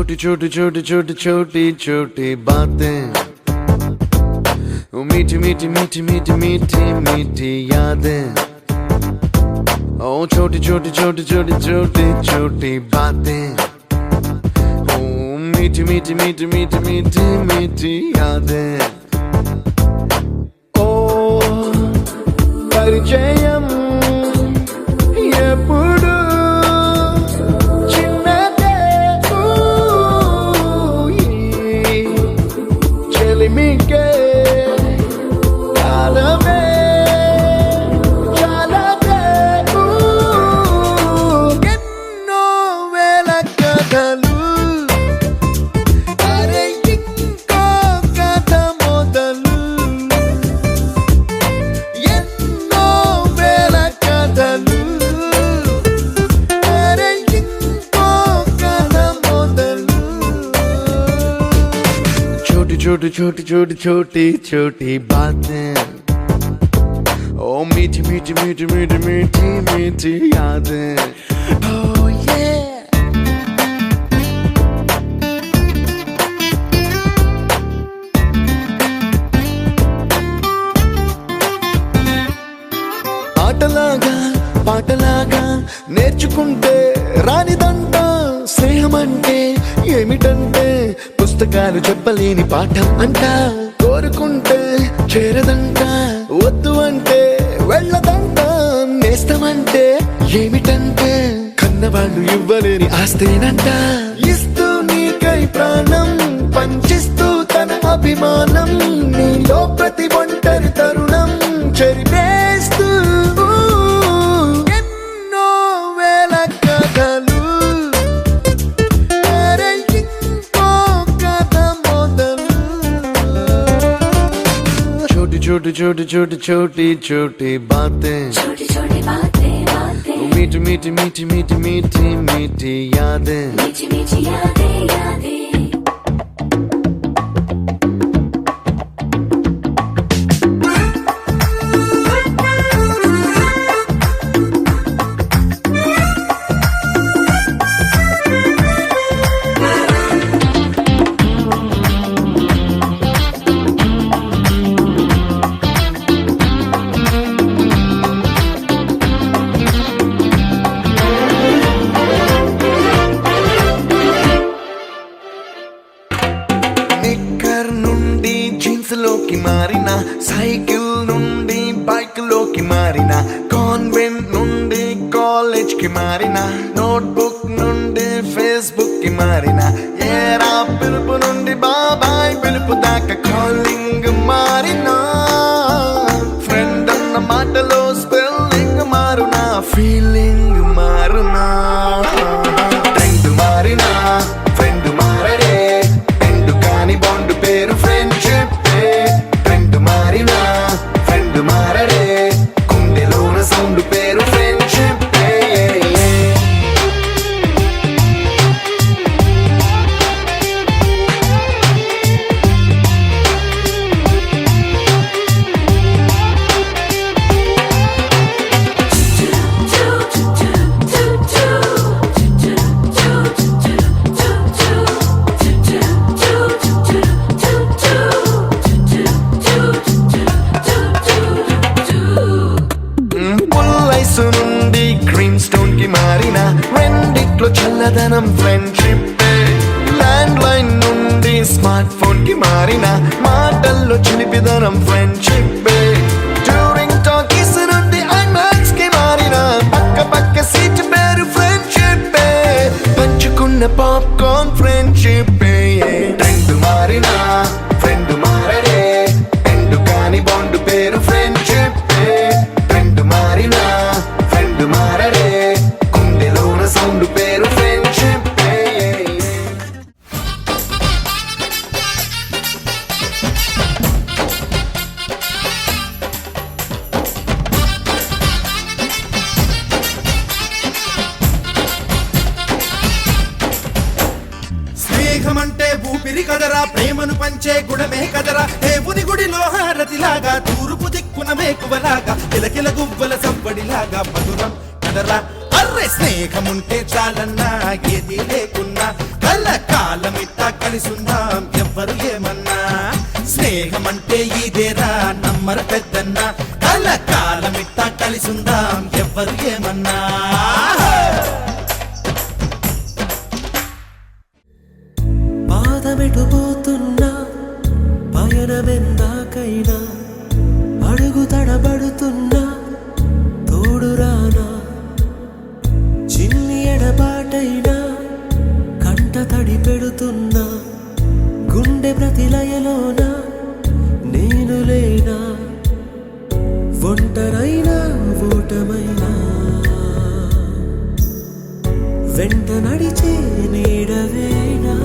छोटी छोटी छोटी छोटी छोटी छोटी बातें, वो मीठी मीठी मीठी मीठी मीठी मीठी यादें। ओ छोटी छोटी छोटी छोटी छोटी छोटी बातें, ओ मीठी मीठी मीठी मीठी मीठी मीठी यादें। ओ परिचयम ఎప్పుడు చిన్నదే చెలిమికే కాలమే చాలదే ఎన్నో వేల కథలు అరే ఇంకో కథ మొదలు ఎన్నో వేల కథలు छोटी छोटी छोटी छोटी छोटी बातें, ओ मीठी मीठी मीठी मीठी मीठी मीठी यादें। Oh yeah। ఆటలాగా పాటలాగా నేర్చుకుంటే రానిదంట స్నేహమంటే ఏమిటంటే పుస్తకాలు చెప్పలేని పాఠం అంట కోరుకుంటే చేరదంట వద్దు అంటే వెళ్ళదంట నేస్తమంటే ఏమిటంటే కన్నవాళ్ళు ఇవ్వలేని ఆస్తేనంట ఇస్తూ నీకై ప్రాణం పంచిస్తూ తన అభిమానం నీలో ప్రతి ఒంటరి తరుణం చెరిపేస్తూ ఎన్నో వేల కథలు छोटी छोटी छोटी छोटी छोटी बातें, छोटी छोटी बातें बातें, मीठी मीठी मीठी मीठी मीठी मीठी यादें, मीठी मीठी यादें यादें। లోకి మారిన సైకిల్ నుండి బైక్ లోకి మారిన కాన్వెంట్ నుండి కాలేజ్ కి మారిన నోట్బుక్ నుండి ఫేస్బుక్ కి మారిన ఏరా పిలుపు నుండి బాబాయ్ పిలుపు దాకా కాలింగ్ మారిన ఫ్రెండ్ అన్న మాటలో స్పెల్లింగ్ మారునా ఫీలింగ్ మారునా ట్రెండ్ మారినా ఫ్రెండ్ మారడే ఎండు కాని బాండ్ పేరు ఫ్రెండ్షిప్ ఫ్రెండ్ మారడే గుండెలోన సౌండ్ పేరు ఫ్రెండ్షిప్ నుండి గ్రీన్ స్టోన్ కి మారిన రెండిట్లో చల్లదనం ఫ్రెండ్షిప్ ల్యాండ్ లైన్ నుండి స్మార్ట్ ఫోన్ కి మారిన మాటల్లో చిలిపిదనం ఫ్రెండ్షిప్ డ్యూరింగ్ టాకీస్ నుండి ఐమాక్స్ కి మారిన పక్క పక్క సీట్ పేరు ఫ్రెండ్షిప్ పంచుకున్న పాప్కార్న్ ఫ్రెండ్షిప్ ట్రెండ్ మారిన ఫ్రెండ్ మారడే ఎండు కాని బాండ్ పేరు ఫ్రెండ్షిప్ ట్రెండ్ మారిన మారడే గుండెలోన సౌండ్ పేరు ఫ్రెండ్షిప్ స్నేహమంటే ఊపిరి కదరా ప్రేమను పంచే గుణమే కదరా దేవుని గుడిలో హారతిలాగా తూర్పు దిక్కున మేకువలాగా కిలకిల గువ్వల సవ్వడిలాగా మధురం కదరా అర్రె స్నేహముంటే చాలన్నా ఏది లేకున్నా కల కాల కలిసుందాం ఎవ్వరు ఏమన్నా. స్నేహమంటే ఇదేరా నమ్మర పెద్దన్న, కలకాలమిట్ట కలిసుందాం ఎవ్వరు ఏమన్నా. పాదమెటుపోతున్నా పయనమెందాకైనా, అడుగు తడబడుతున్నా తోడురానా. చిన్ని ఎడబాటైనా కంట తడి పెడుతున్నా, గుండె ప్రతిలయలోన నేను లేనా. ఒంటరైనా ఓటమైనా వెంట నడిచే నీడవేనా.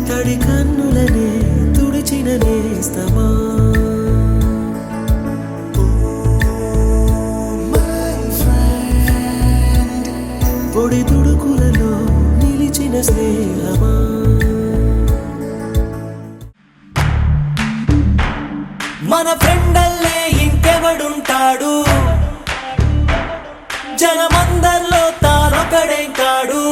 తడి కన్నులనే తుడిచిన నేస్తమా, పొడి తుడుకులలో నిలిచిన స్నేహమా. మన ఫ్రెండల్లే ఇంకెవడుంటాడు, జనమందరిలో తానొకడే కాడు.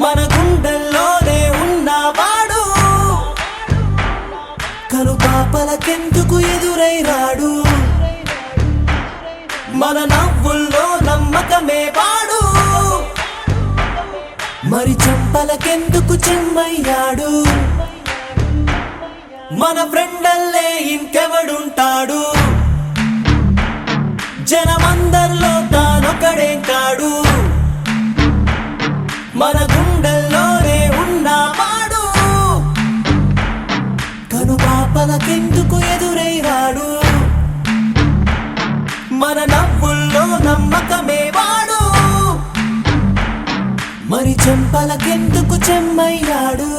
మన గుండెల్లోనే ఉన్నవాడు, కను పాపలకెందుకు ఎదురై రాడు. మన నవ్వుల్లో నమ్మకమే వాడు, మరి చెంపలకెందుకు చెమ్మయ్యాడు. మన ఫ్రెండల్లే ఇంకెవడుంటాడు, జనమందరిలో తానొకడే కాడు. మన గుండెల్లోనే ఉన్నవాడు, కను పాపలకెందుకు ఎదురై రాడు. మన నవ్వుల్లో నమ్మకమే వాడు, మరి చెంపలకెందుకు చెమ్మయ్యాడు.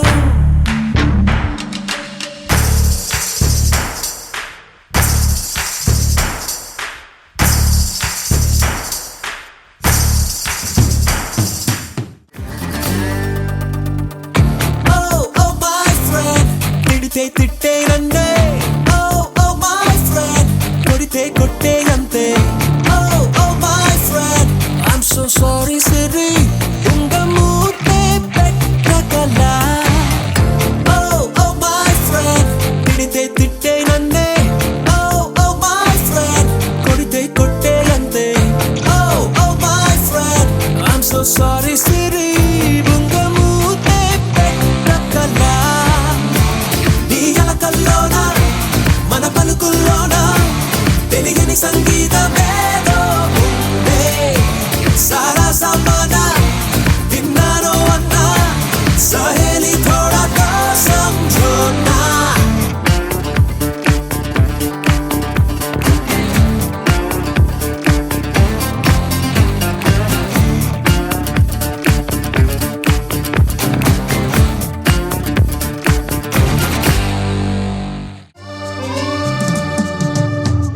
తిట్టే రండే, ఓ ఓ మై ఫ్రెండ్, కొడితే కొట్టే అంతే. Oh oh my friend, I'm so sorry Siri, ఉంగ మూతే పెట్టగలా. ఓ ఓ మై ఫ్రెండ్, తిడితే తిట్టే రండే, ఓ ఓ మై ఫ్రెండ్, కొడితే కొట్టే అంతే. Oh oh my friend, I'm so sorry Siri, ఉంగ మూతే పెట్టగలా. మన పలుకుల్లోనా తెలియని సంగీతమేదో ఉందే. సారా సామానా విన్నారో అన్నా, సహేలి థోడా తో సమझोना.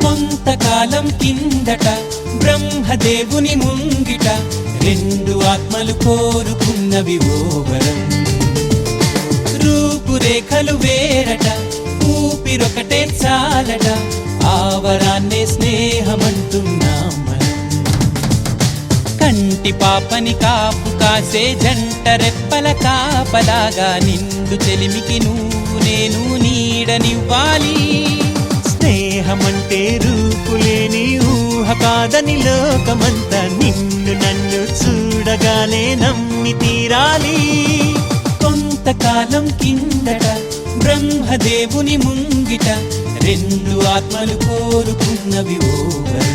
కొంతకాలం కిందట బ్రహ్మదేవుని ముంగిట, రెండు ఆత్మలు కోరుకున్నవి ఓ వరం. రూపురేఖలు వేరట, ఊపిరొకటే చాలట, ఆ వరాన్నే స్నేహమంటున్నాం మనం. కంటి పాపని కాపు కాసే జంట రెప్పల కాపలాగా, నిండు చెలిమికి నువ్వు నేను నీడనివ్వాలి. స్నేహమంటే రూపులేని ఊహ కాదని లోకమంతా, నిన్ను నన్ను చూడగానే నమ్మి తీరాలి. కొంతకాలం కిందట బ్రహ్మదేవుని ముంగిట, రెండు ఆత్మలు కోరుకున్నవి ఓ వరం.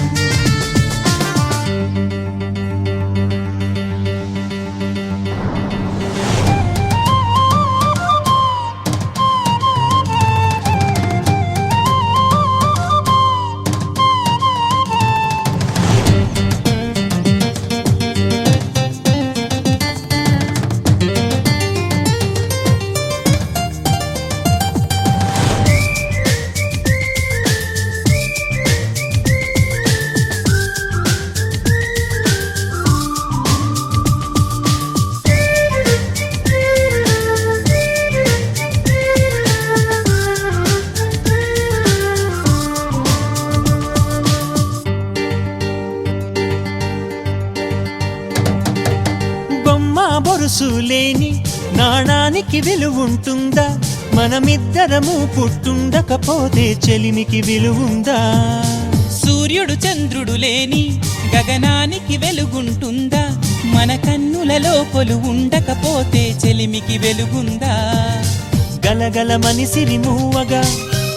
కాసులేని నాణానికి విలువుంటుందా? మనమిద్దరము పుట్టుండకపోతే చెలిమికి విలువుందా? సూర్యుడు చంద్రుడు లేని గగనానికి వెలుగుంటుందా? మన కన్నులలో కొలువు ఉండకపోతే చెలిమికి వెలుగుందా? గలగల మనిసిరి మూవగా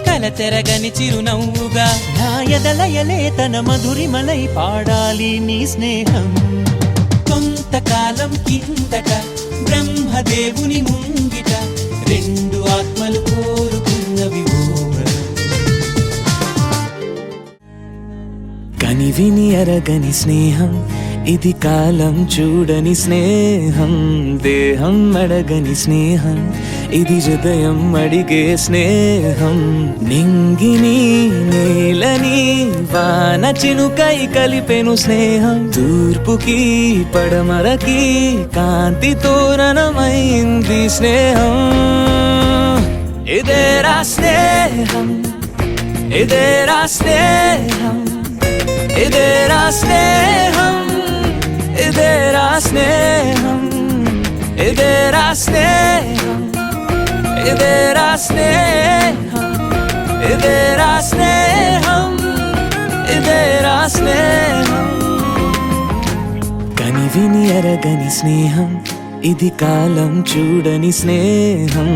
కలతెరగని చిరునవ్వుగా నా ఎదలయలే తన మధురిమలై పాడాలి నీ స్నేహం. కొంతకాలం కిందట బ్రహ్మదేవుని ముంగిట రెండు ఆత్మలు కోరుకున్నవి ఓవరం. కనివిని అరగని స్నేహం ఇది, కాలం చూడని స్నేహం. దేహం అడగని స్నేహం ఇది, హృదయం అడిగే స్నేహం. నింగిని నేలని వాన చినుకై కలిపెను స్నేహం. తూర్పుకి పడమరకి కాంతి తోరణమైంది స్నేహం. ఇదేరా స్నేహం, ఇదేరా స్నేహం, ఇదేరా స్నేహం, ఇదేరా స్నేహం, ఇదేరా స్నేహం, ఇదేరా స్నేహం, ఇదేరా స్నేహం, ఇదేరా స్నేహం. కనివిని అరగని స్నేహం ఇది, కాలం చూడని స్నేహం.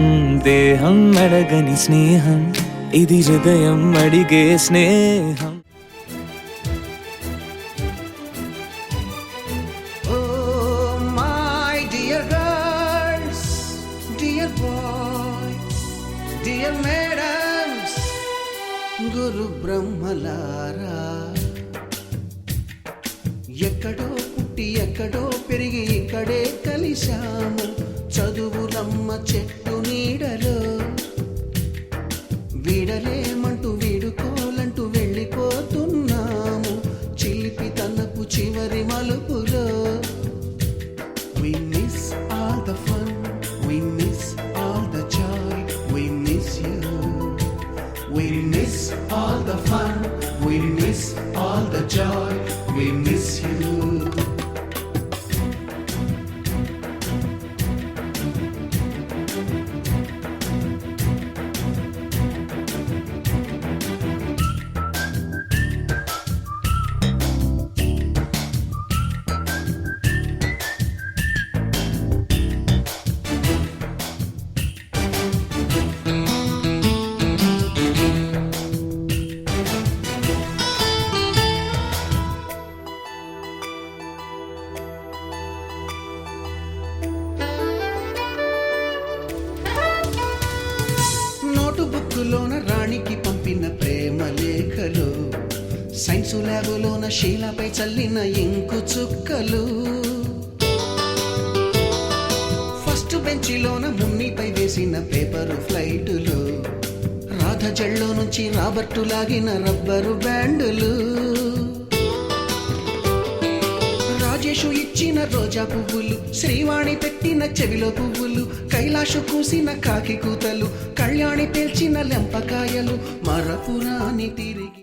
దేహం అడగని స్నేహం ఇది, హృదయం అడిగే స్నేహం. డియర్ మేడమ్స్, గురు బ్రహ్మలారా, ఎక్కడో పుట్టి ఎక్కడో పెరిగి ఇక్కడే కలిశాము. చదువులమ్మ చెట్టు నీడలో వీడలేమంటూ వీడుకోలంటూ వెళ్ళిపోతున్నాము. చిలిపి తనపు చివరి మలుపులో we miss all the fun, we miss all the joy, we miss you. We miss all the fun, we miss all the joy, we miss you. బుక్కులోన రాణికి పంపిన ప్రేమ లేఖలు, సైన్సు ల్యాబులోన శీలపై చల్లిన ఇంకు చుక్కలు, ఫస్ట్ బెంచిలోన మున్నిపై వేసిన పేపరు ఫ్లైటులు, రాధ జల్లో నుంచి రాబర్టు లాగిన rubber బ్యాండులు, Rajesh ఇచ్చిన రోజా పువ్వులు, శ్రీవాణి పెట్టిన చెవిలో పువ్వులు, కైలాషు కూసిన కాకి కూతలు, కళ్యాణి పేల్చిన లెంపకాయలు, మరపురాని తిరిగి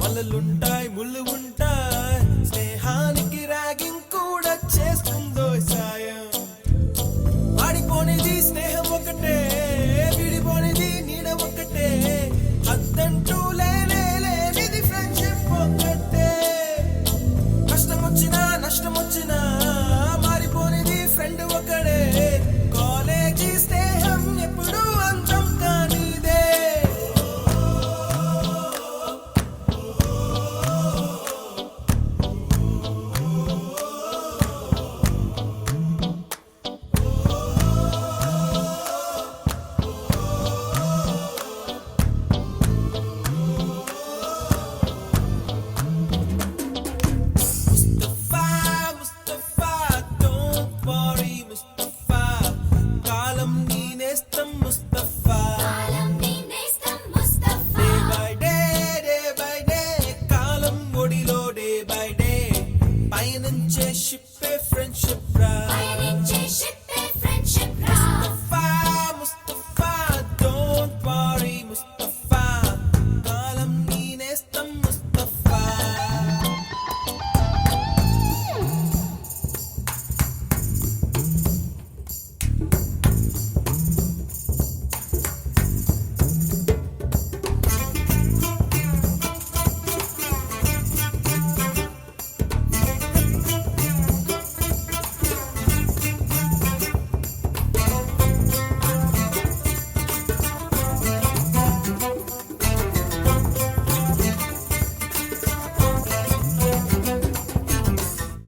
మల్లలుంటాయి ముళ్ళు ఉంటాయి స్నేహానికి ర్యాగింగ్ కూడా చేస్తుంది